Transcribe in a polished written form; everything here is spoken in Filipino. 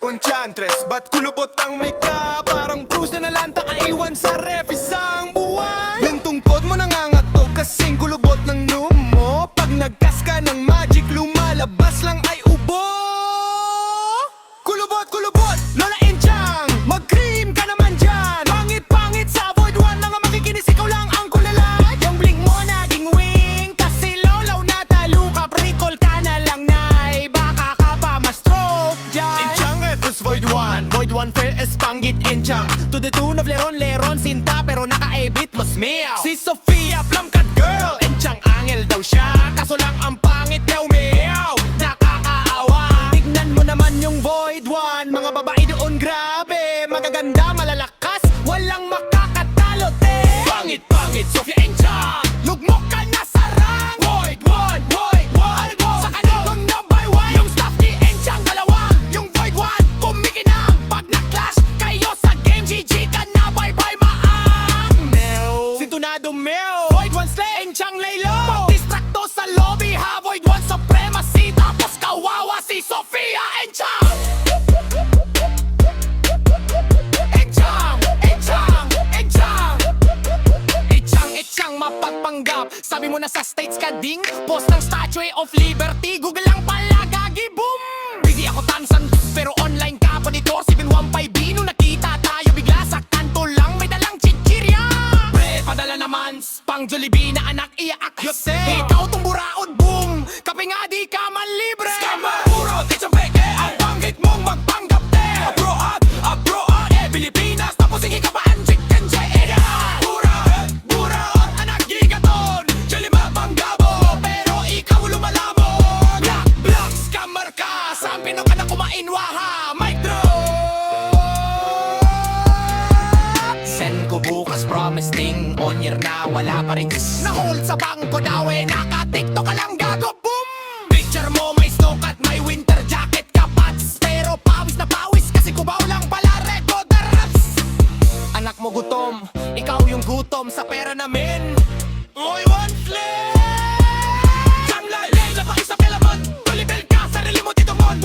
Unchantress, ba't kulubot ang mika? Parang cruise na nalanta kaiwan sa ref isang buwan. Yung tungkod mo nangangatog kasing kulubot ng numo. Pag nagkas ka ng magic, lumalabas lang ay ubo. Kulubot, kulubot, Lola Enchang, mag-cream ka naman dyan. Pangit-pangit sa Void 1, mga makikinis, ikaw lang ang kulala. Yung bling mo naging wing, kasi lolaw na talo ka. Pre-call ka na lang, nay, baka ka pa ma-stroke dyan. Enchang etos Void 1, Void 1 fair es panggit Enchang. To the tune of Leron, sinta pero naka-ebit mas meow. Si Sofia, plumcat girl, Enchang angel daw siya, kaso lang ang pangit daw meow. Nakakaawa, tignan mo naman yung Void 1, mga babae doon grabe, magaganda, malalakas, walang makakatalo, te. Pangit-pangit, Sofia Enchang, lugmok ka na sa rang. Void 1, Void 1, sa kanong number 1, yung staff ni Enchang dalawang, yung Void 1, kumikinang. Pag na-clash kayo sa game, GG ka na, bye-bye maang Mel, sintunado Mel. Void 1 slay, Enchang laylo, pag-distracto sa lobby ha. Void 1 supremacy, tapos kawawa si Sofia Enchang. Enchang mapagpanggap, sabi mo na sa States ka ding, post ng Statue of Liberty, Google lang pala gagi boom. Busy ako tansan, pero online ka pa nito 715B. Nung nakita tayo bigla sa kanto lang, may dalang chichirya. Pre, padala naman, pang Jollibee na anak iyaak Jose. Ikaw tong buraod boom, kape nga di ka man libre. Scammer, puro titsang peke, ang banggit mong magpanggap te. Abroad, Pilipinas, tapos hindi ka pa ang chicken cheera. Buraot, anak gigaton, Jolima manggabo, pero ikaw lumalamog. Black, scammer ka, sa Pino ka na kumain waha. Mic drop. Send ko bukas, promise thing, on year na wala pa rin. Na-hold sa bangko daw eh, naka-tiktok ka lang gago, boom. Picture mo may snow at may winter jacket ka pats, pero pawis na pawis kasi kubaw lang pala record the raps. Anak mo gutom, ikaw yung gutom sa pera namin. Void 1 flip, Jang lalim na pakisa pelamon, tulibel ka, sarili mo dito mon.